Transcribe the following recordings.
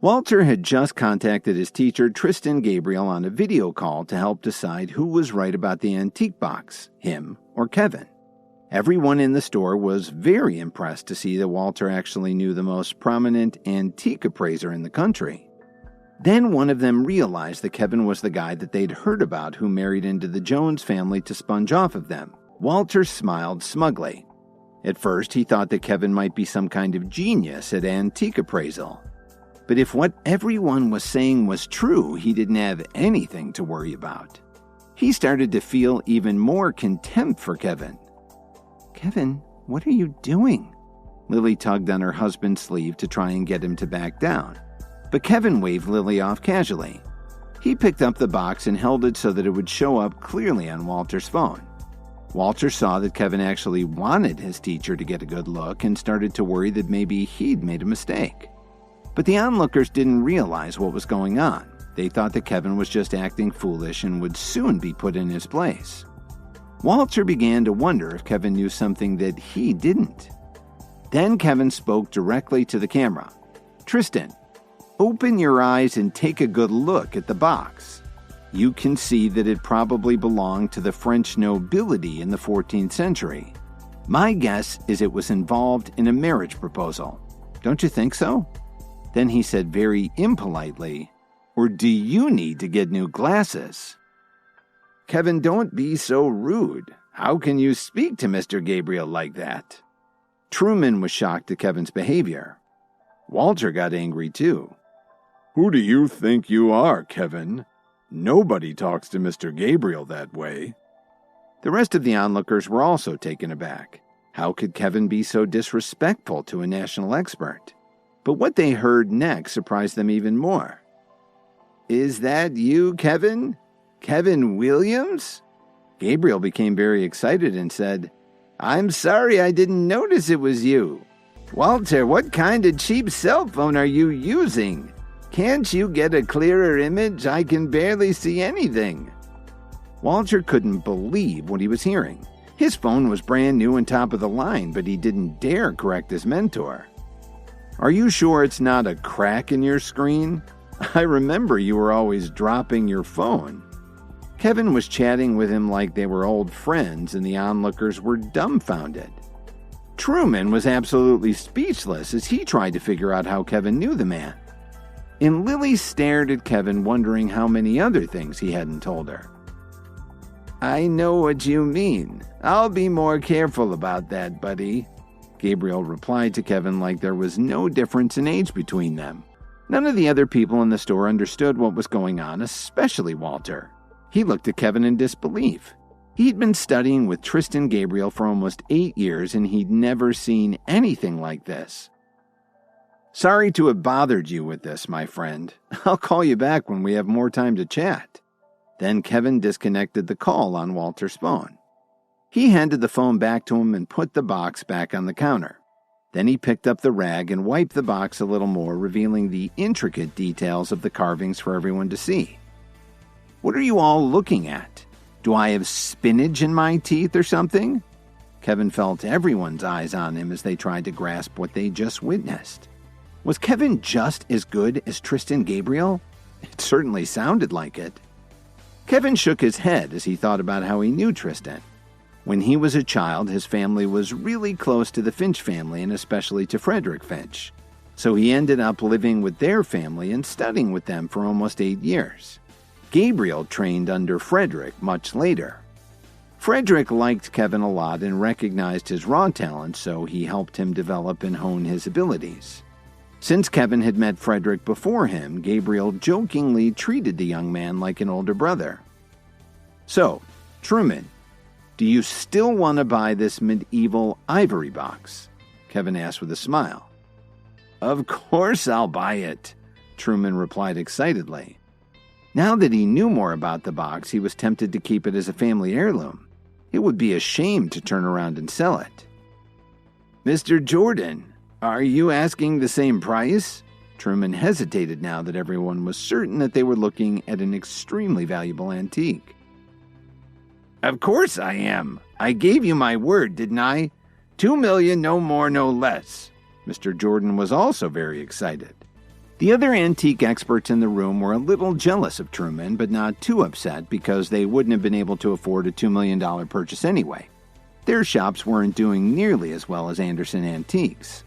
Walter had just contacted his teacher, Tristan Gabriel, on a video call to help decide who was right about the antique box, him or Kevin. Everyone in the store was very impressed to see that Walter actually knew the most prominent antique appraiser in the country. Then one of them realized that Kevin was the guy that they'd heard about who married into the Jones family to sponge off of them. Walter smiled smugly. At first, he thought that Kevin might be some kind of genius at antique appraisal. But if what everyone was saying was true, he didn't have anything to worry about. He started to feel even more contempt for Kevin. "Kevin, what are you doing?" Lily tugged on her husband's sleeve to try and get him to back down. But Kevin waved Lily off casually. He picked up the box and held it so that it would show up clearly on Walter's phone. Walter saw that Kevin actually wanted his teacher to get a good look and started to worry that maybe he'd made a mistake. But the onlookers didn't realize what was going on. They thought that Kevin was just acting foolish and would soon be put in his place. Walter began to wonder if Kevin knew something that he didn't. Then Kevin spoke directly to the camera. "Tristan, open your eyes and take a good look at the box. You can see that it probably belonged to the French nobility in the 14th century. My guess is it was involved in a marriage proposal. Don't you think so?" Then he said very impolitely, "Or do you need to get new glasses?" "Kevin, don't be so rude. How can you speak to Mr. Gabriel like that?" Truman was shocked at Kevin's behavior. Walter got angry too. "Who do you think you are, Kevin? Nobody talks to Mr. Gabriel that way." The rest of the onlookers were also taken aback. How could Kevin be so disrespectful to a national expert? But what they heard next surprised them even more. "Is that you, Kevin? Kevin Williams?" Gabriel became very excited and said, "I'm sorry I didn't notice it was you. Walter, what kind of cheap cell phone are you using? Can't you get a clearer image? I can barely see anything." Walter couldn't believe what he was hearing. His phone was brand new and top of the line, but he didn't dare correct his mentor. "Are you sure it's not a crack in your screen? I remember you were always dropping your phone." Kevin was chatting with him like they were old friends, and the onlookers were dumbfounded. Truman was absolutely speechless as he tried to figure out how Kevin knew the man. And Lily stared at Kevin, wondering how many other things he hadn't told her. "I know what you mean. I'll be more careful about that, buddy." Gabriel replied to Kevin like there was no difference in age between them. None of the other people in the store understood what was going on, especially Walter. He looked at Kevin in disbelief. He'd been studying with Tristan Gabriel for almost 8 years, and he'd never seen anything like this. "Sorry to have bothered you with this, my friend. I'll call you back when we have more time to chat." Then Kevin disconnected the call on Walter's phone. He handed the phone back to him and put the box back on the counter. Then he picked up the rag and wiped the box a little more, revealing the intricate details of the carvings for everyone to see. "What are you all looking at? Do I have spinach in my teeth or something?" Kevin felt everyone's eyes on him as they tried to grasp what they just witnessed. Was Kevin just as good as Tristan Gabriel? It certainly sounded like it. Kevin shook his head as he thought about how he knew Tristan. When he was a child, his family was really close to the Finch family and especially to Frederick Finch. So he ended up living with their family and studying with them for almost 8 years. Gabriel trained under Frederick much later. Frederick liked Kevin a lot and recognized his raw talent, so he helped him develop and hone his abilities. Since Kevin had met Frederick before him, Gabriel jokingly treated the young man like an older brother. "So, Truman, do you still want to buy this medieval ivory box?" Kevin asked with a smile. "Of course I'll buy it," Truman replied excitedly. Now that he knew more about the box, he was tempted to keep it as a family heirloom. It would be a shame to turn around and sell it. "Mr. Jordan, are you asking the same price?" Truman hesitated now that everyone was certain that they were looking at an extremely valuable antique. "Of course I am. I gave you my word, didn't I? $2 million, no more, no less." Mr. Jordan was also very excited. The other antique experts in the room were a little jealous of Truman, but not too upset because they wouldn't have been able to afford a $2 million purchase anyway. Their shops weren't doing nearly as well as Anderson Antiques.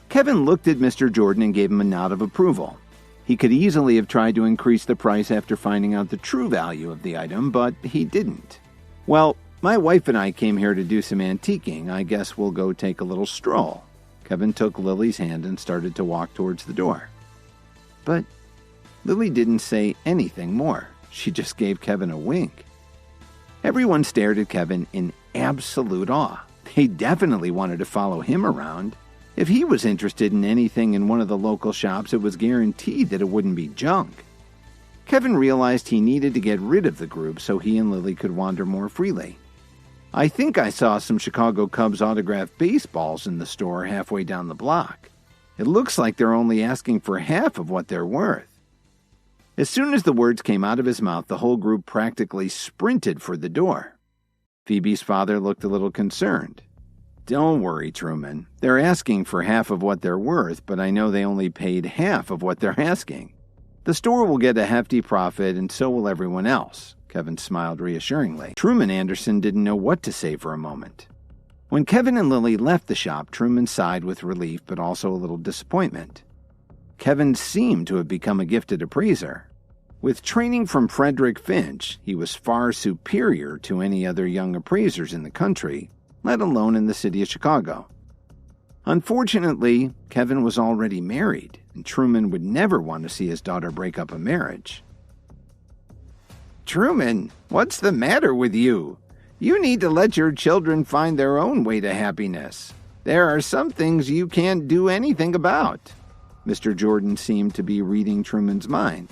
Kevin looked at Mr. Jordan and gave him a nod of approval. He could easily have tried to increase the price after finding out the true value of the item, but he didn't. "Well, my wife and I came here to do some antiquing. I guess we'll go take a little stroll." Kevin took Lily's hand and started to walk towards the door. But Lily didn't say anything more. She just gave Kevin a wink. Everyone stared at Kevin in absolute awe. They definitely wanted to follow him around. If he was interested in anything in one of the local shops, it was guaranteed that it wouldn't be junk. Kevin realized he needed to get rid of the group so he and Lily could wander more freely. "I think I saw some Chicago Cubs autographed baseballs in the store halfway down the block. It looks like they're only asking for half of what they're worth." As soon as the words came out of his mouth, the whole group practically sprinted for the door. Phoebe's father looked a little concerned. "Don't worry, Truman. They're asking for half of what they're worth, but I know they only paid half of what they're asking. The store will get a hefty profit, and so will everyone else." Kevin smiled reassuringly. Truman Anderson didn't know what to say for a moment. When Kevin and Lily left the shop, Truman sighed with relief, but also a little disappointment. Kevin seemed to have become a gifted appraiser. With training from Frederick Finch, he was far superior to any other young appraisers in the country, let alone in the city of Chicago. Unfortunately, Kevin was already married, and Truman would never want to see his daughter break up a marriage. "Truman, what's the matter with you? You need to let your children find their own way to happiness. There are some things you can't do anything about." Mr. Jordan seemed to be reading Truman's mind.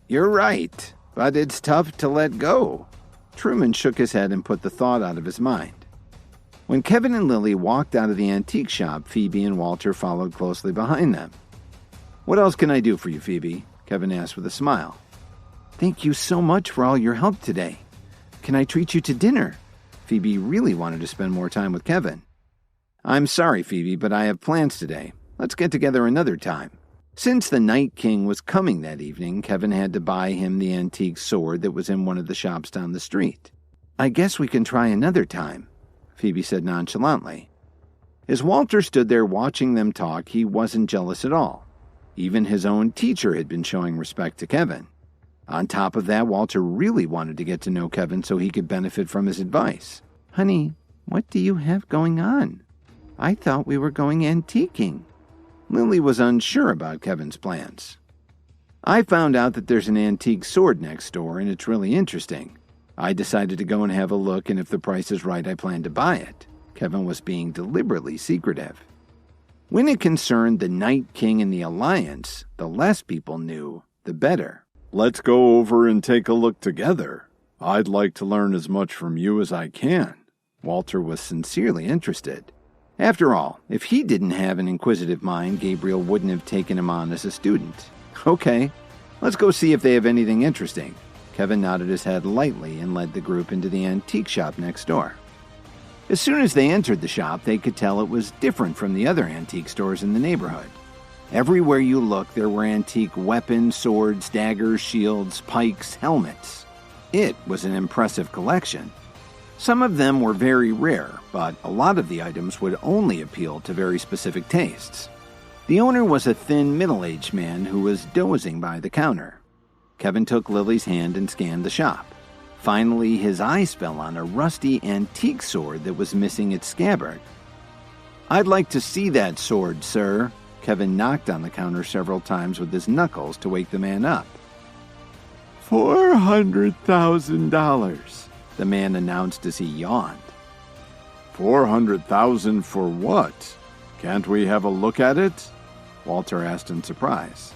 "You're right, but it's tough to let go." Truman shook his head and put the thought out of his mind. When Kevin and Lily walked out of the antique shop, Phoebe and Walter followed closely behind them. "What else can I do for you, Phoebe?" Kevin asked with a smile. "Thank you so much for all your help today. Can I treat you to dinner?" Phoebe really wanted to spend more time with Kevin. "I'm sorry, Phoebe, but I have plans today. Let's get together another time." Since the Night King was coming that evening, Kevin had to buy him the antique sword that was in one of the shops down the street. "I guess we can try another time," Phoebe said nonchalantly. As Walter stood there watching them talk, he wasn't jealous at all. Even his own teacher had been showing respect to Kevin. On top of that, Walter really wanted to get to know Kevin so he could benefit from his advice. "Honey, what do you have going on? I thought we were going antiquing." Lily was unsure about Kevin's plans. "I found out that there's an antique sword next door, and it's really interesting. I decided to go and have a look, and if the price is right, I plan to buy it." Kevin was being deliberately secretive. When it concerned the Night King and the Alliance, the less people knew, the better. "Let's go over and take a look together. I'd like to learn as much from you as I can." Walter was sincerely interested. After all, if he didn't have an inquisitive mind, Gabriel wouldn't have taken him on as a student. "Okay, let's go see if they have anything interesting." Kevin nodded his head lightly and led the group into the antique shop next door. As soon as they entered the shop, they could tell it was different from the other antique stores in the neighborhood. Everywhere you looked, there were antique weapons, swords, daggers, shields, pikes, helmets. It was an impressive collection. Some of them were very rare, but a lot of the items would only appeal to very specific tastes. The owner was a thin, middle-aged man who was dozing by the counter. Kevin took Lily's hand and scanned the shop. Finally, his eyes fell on a rusty antique sword that was missing its scabbard. "I'd like to see that sword, sir." Kevin knocked on the counter several times with his knuckles to wake the man up. $400,000, the man announced as he yawned. $400,000 for what? Can't we have a look at it? Walter asked in surprise.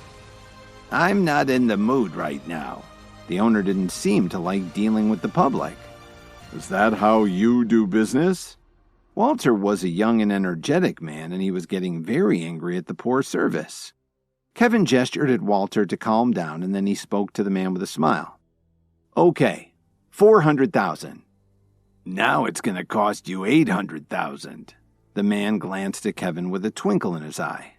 "I'm not in the mood right now." The owner didn't seem to like dealing with the public. "Is that how you do business?" Walter was a young and energetic man, and he was getting very angry at the poor service. Kevin gestured at Walter to calm down, and then he spoke to the man with a smile. "Okay, 400,000. Now it's going to cost you 800,000. The man glanced at Kevin with a twinkle in his eye.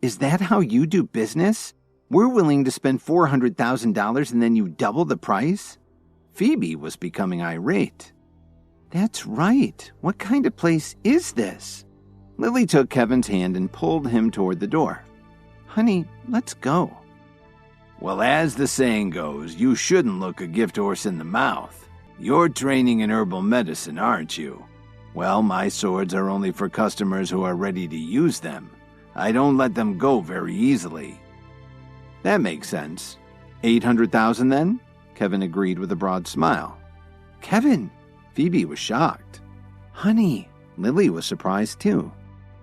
Is that how you do business? We're willing to spend $400,000 and then you double the price? Phoebe was becoming irate. That's right. What kind of place is this? Lily took Kevin's hand and pulled him toward the door. Honey, let's go. Well, as the saying goes, you shouldn't look a gift horse in the mouth. You're training in herbal medicine, aren't you? Well, my swords are only for customers who are ready to use them. I don't let them go very easily. That makes sense. 800,000 then? Kevin agreed with a broad smile. Kevin! Phoebe was shocked. Honey! Lily was surprised too.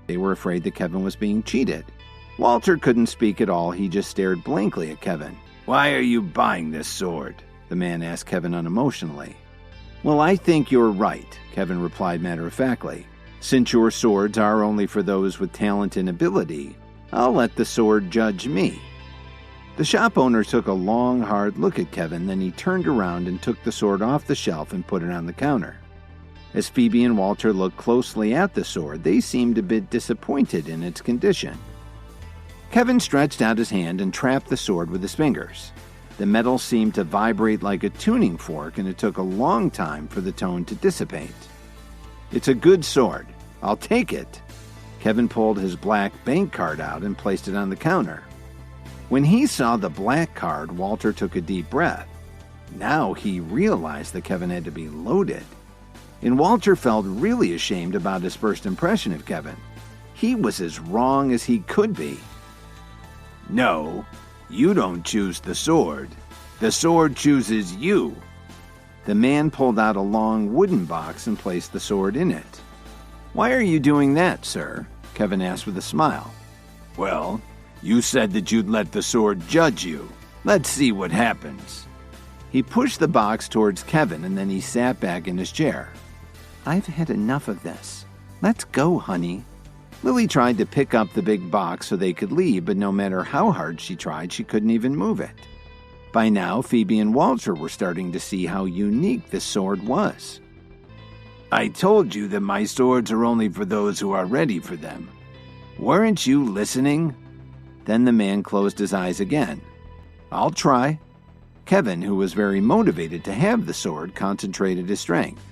They were afraid that Kevin was being cheated. Walter couldn't speak at all. He just stared blankly at Kevin. Why are you buying this sword? The man asked Kevin unemotionally. Well, I think you're right, Kevin replied matter-of-factly. Since your swords are only for those with talent and ability, I'll let the sword judge me. The shop owner took a long, hard look at Kevin, then he turned around and took the sword off the shelf and put it on the counter. As Phoebe and Walter looked closely at the sword, they seemed a bit disappointed in its condition. Kevin stretched out his hand and trapped the sword with his fingers. The metal seemed to vibrate like a tuning fork, and it took a long time for the tone to dissipate. It's a good sword. I'll take it. Kevin pulled his black bank card out and placed it on the counter. When he saw the black card, Walter took a deep breath. Now he realized that Kevin had to be loaded. And Walter felt really ashamed about his first impression of Kevin. He was as wrong as he could be. No, you don't choose the sword. The sword chooses you. The man pulled out a long wooden box and placed the sword in it. Why are you doing that, sir? Kevin asked with a smile. Well, you said that you'd let the sword judge you. Let's see what happens. He pushed the box towards Kevin and then he sat back in his chair. I've had enough of this. Let's go, honey. Lily tried to pick up the big box so they could leave, but no matter how hard she tried, she couldn't even move it. By now, Phoebe and Walter were starting to see how unique this sword was. I told you that my swords are only for those who are ready for them. Weren't you listening? Then the man closed his eyes again. I'll try. Kevin, who was very motivated to have the sword, concentrated his strength.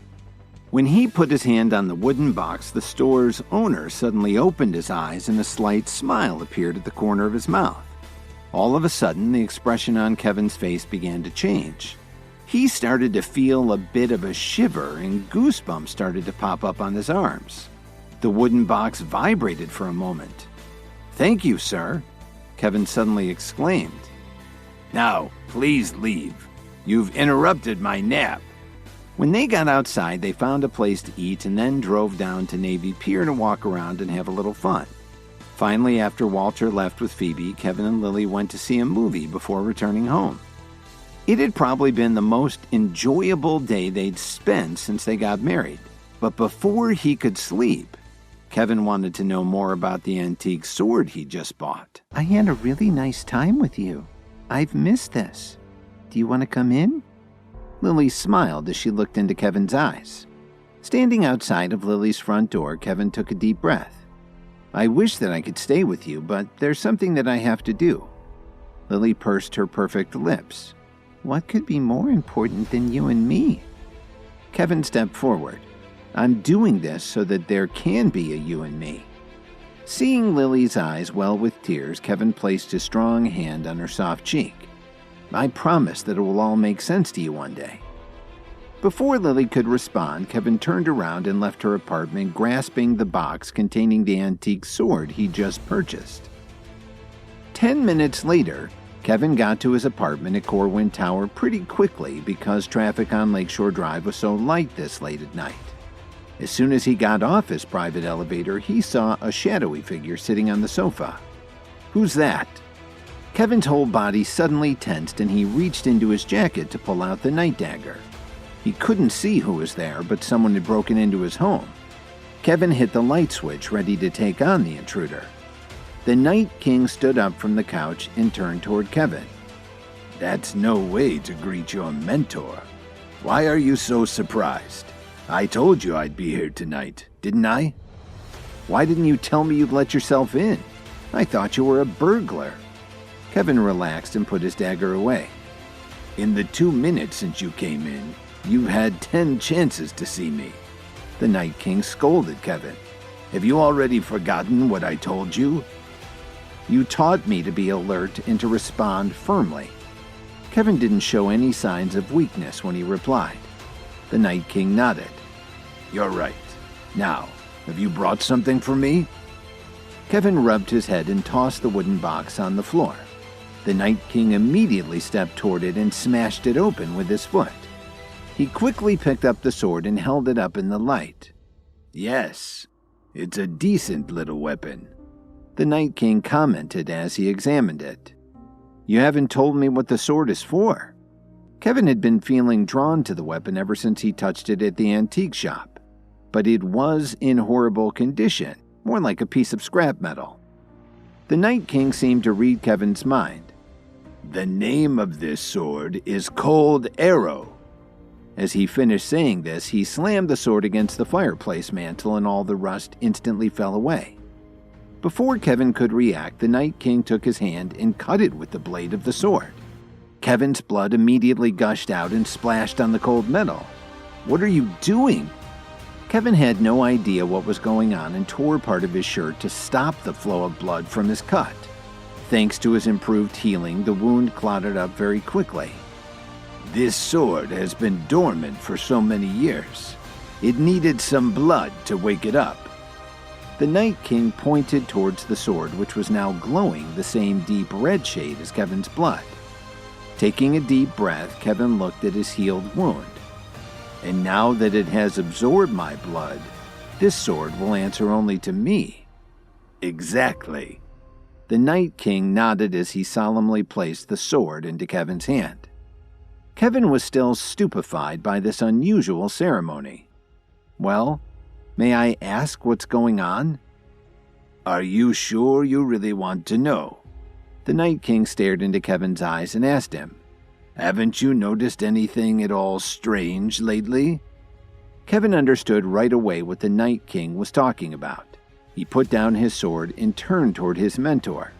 When he put his hand on the wooden box, the store's owner suddenly opened his eyes and a slight smile appeared at the corner of his mouth. All of a sudden, the expression on Kevin's face began to change. He started to feel a bit of a shiver and goosebumps started to pop up on his arms. The wooden box vibrated for a moment. Thank you, sir, Kevin suddenly exclaimed. Now, please leave. You've interrupted my nap. When they got outside, they found a place to eat and then drove down to Navy Pier to walk around and have a little fun. Finally, after Walter left with Phoebe, Kevin and Lily went to see a movie before returning home. It had probably been the most enjoyable day they'd spent since they got married. But before he could sleep, Kevin wanted to know more about the antique sword he just bought. I had a really nice time with you. I've missed this. Do you want to come in? Lily smiled as she looked into Kevin's eyes. Standing outside of Lily's front door, Kevin took a deep breath. I wish that I could stay with you, but there's something that I have to do. Lily pursed her perfect lips. What could be more important than you and me? Kevin stepped forward. I'm doing this so that there can be a you and me. Seeing Lily's eyes well with tears, Kevin placed his strong hand on her soft cheek. I promise that it will all make sense to you one day. Before Lily could respond, Kevin turned around and left her apartment, grasping the box containing the antique sword he just purchased. 10 minutes later, Kevin got to his apartment at Corwin Tower pretty quickly because traffic on Lakeshore Drive was so light this late at night. As soon as he got off his private elevator, he saw a shadowy figure sitting on the sofa. Who's that? Kevin's whole body suddenly tensed and he reached into his jacket to pull out the night dagger. He couldn't see who was there, but someone had broken into his home. Kevin hit the light switch, ready to take on the intruder. The Night King stood up from the couch and turned toward Kevin. That's no way to greet your mentor. Why are you so surprised? I told you I'd be here tonight, didn't I? Why didn't you tell me you'd let yourself in? I thought you were a burglar." Kevin relaxed and put his dagger away. "In the 2 minutes since you came in, you've had 10 chances to see me." The Night King scolded Kevin. "Have you already forgotten what I told you?" "You taught me to be alert and to respond firmly." Kevin didn't show any signs of weakness when he replied. The Night King nodded. "You're right. Now, have you brought something for me?" Kevin rubbed his head and tossed the wooden box on the floor. The Night King immediately stepped toward it and smashed it open with his foot. He quickly picked up the sword and held it up in the light. "Yes, it's a decent little weapon," the Night King commented as he examined it. "You haven't told me what the sword is for." Kevin had been feeling drawn to the weapon ever since he touched it at the antique shop, but it was in horrible condition, more like a piece of scrap metal. The Night King seemed to read Kevin's mind. "The name of this sword is Cold Arrow." As he finished saying this, he slammed the sword against the fireplace mantle and all the rust instantly fell away. Before Kevin could react, the Night King took his hand and cut it with the blade of the sword. Kevin's blood immediately gushed out and splashed on the cold metal. "What are you doing?" Kevin had no idea what was going on and tore part of his shirt to stop the flow of blood from his cut. Thanks to his improved healing, the wound clotted up very quickly. "This sword has been dormant for so many years. It needed some blood to wake it up." The Night King pointed towards the sword, which was now glowing the same deep red shade as Kevin's blood. Taking a deep breath, Kevin looked at his healed wound. "And now that it has absorbed my blood, this sword will answer only to me." "Exactly." The Night King nodded as he solemnly placed the sword into Kevin's hand. Kevin was still stupefied by this unusual ceremony. "Well, may I ask what's going on?" "Are you sure you really want to know?" The Night King stared into Kevin's eyes and asked him, "Haven't you noticed anything at all strange lately?" Kevin understood right away what the Night King was talking about. He put down his sword and turned toward his mentor.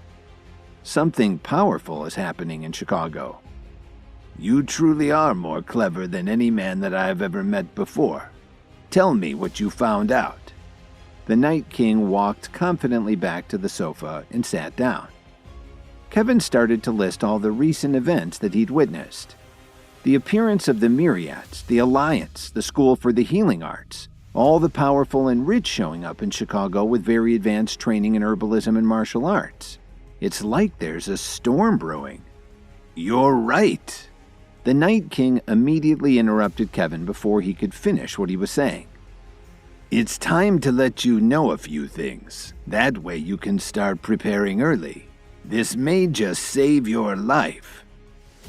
"Something powerful is happening in Chicago." "You truly are more clever than any man that I have ever met before. Tell me what you found out." The Night King walked confidently back to the sofa and sat down. Kevin started to list all the recent events that he'd witnessed. The appearance of the Myriads, the Alliance, the School for the Healing Arts, all the powerful and rich showing up in Chicago with very advanced training in herbalism and martial arts. It's like there's a storm brewing. "You're right." The Night King immediately interrupted Kevin before he could finish what he was saying. "It's time to let you know a few things. That way you can start preparing early. This may just save your life."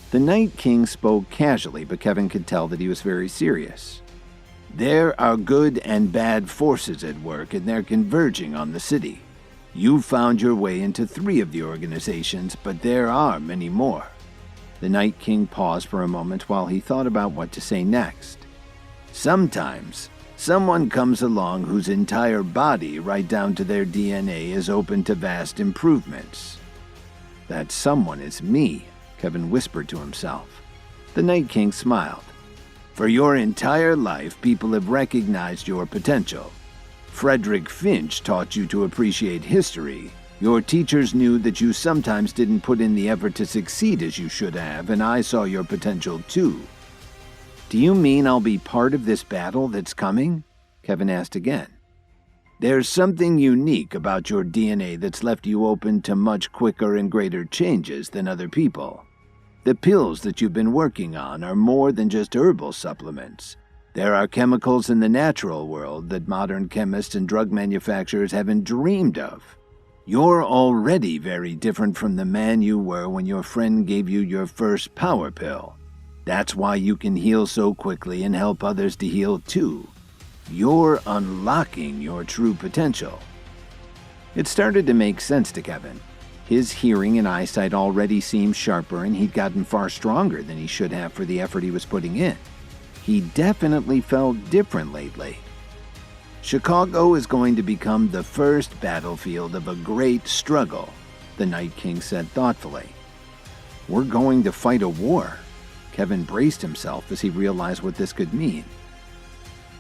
The Night King spoke casually, but Kevin could tell that he was very serious. "There are good and bad forces at work, and they're converging on the city. You found your way into 3 of the organizations, but there are many more." The Night King paused for a moment while he thought about what to say next. "Sometimes, someone comes along whose entire body, right down to their DNA, is open to vast improvements." "That someone is me," Kevin whispered to himself. The Night King smiled. "For your entire life, people have recognized your potential. Frederick Finch taught you to appreciate history. Your teachers knew that you sometimes didn't put in the effort to succeed as you should have, and I saw your potential too." "Do you mean I'll be part of this battle that's coming?" Kevin asked again. "There's something unique about your DNA that's left you open to much quicker and greater changes than other people. The pills that you've been working on are more than just herbal supplements. There are chemicals in the natural world that modern chemists and drug manufacturers haven't dreamed of. You're already very different from the man you were when your friend gave you your first power pill. That's why you can heal so quickly and help others to heal too. You're unlocking your true potential." It started to make sense to Kevin. His hearing and eyesight already seemed sharper, and he'd gotten far stronger than he should have for the effort he was putting in. He definitely felt different lately. Chicago is going to become the first battlefield of a great struggle, the Night King said thoughtfully. We're going to fight a war. Kevin braced himself as he realized what this could mean.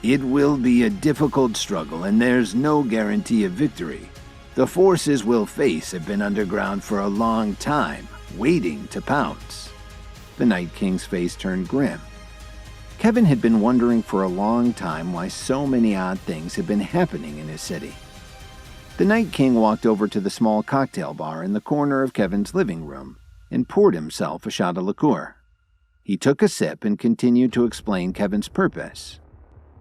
It will be a difficult struggle, and there's no guarantee of victory. The forces we'll face have been underground for a long time, waiting to pounce. The Night King's face turned grim. Kevin had been wondering for a long time why so many odd things had been happening in his city. The Night King walked over to the small cocktail bar in the corner of Kevin's living room and poured himself a shot of liqueur. He took a sip and continued to explain Kevin's purpose.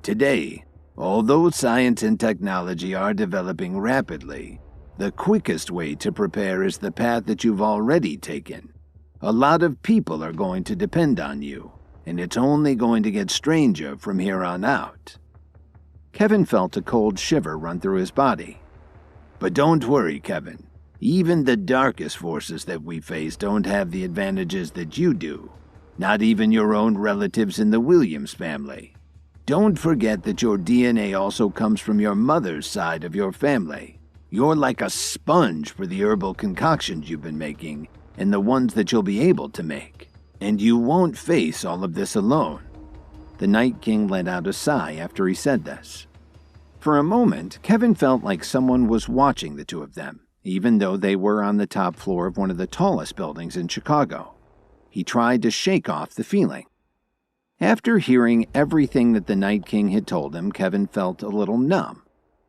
Today, although science and technology are developing rapidly, the quickest way to prepare is the path that you've already taken. A lot of people are going to depend on you, and it's only going to get stranger from here on out. Kevin felt a cold shiver run through his body. But don't worry, Kevin. Even the darkest forces that we face don't have the advantages that you do. Not even your own relatives in the Williams family. Don't forget that your DNA also comes from your mother's side of your family. You're like a sponge for the herbal concoctions you've been making and the ones that you'll be able to make. And you won't face all of this alone. The Night King let out a sigh after he said this. For a moment, Kevin felt like someone was watching the two of them, even though they were on the top floor of one of the tallest buildings in Chicago. He tried to shake off the feeling. After hearing everything that the Night King had told him, Kevin felt a little numb.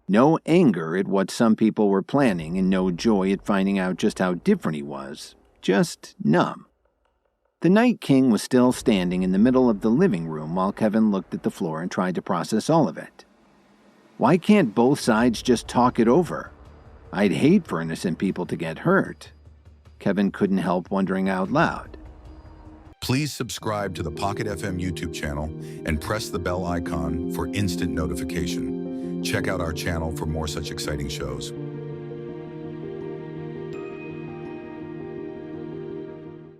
No anger at what some people were planning and no joy at finding out just how different he was, just numb. The Night King was still standing in the middle of the living room while Kevin looked at the floor and tried to process all of it. Why can't both sides just talk it over? I'd hate for innocent people to get hurt. Kevin couldn't help wondering out loud. Please subscribe to the Pocket FM YouTube channel and press the bell icon for instant notification. Check out our channel for more such exciting shows.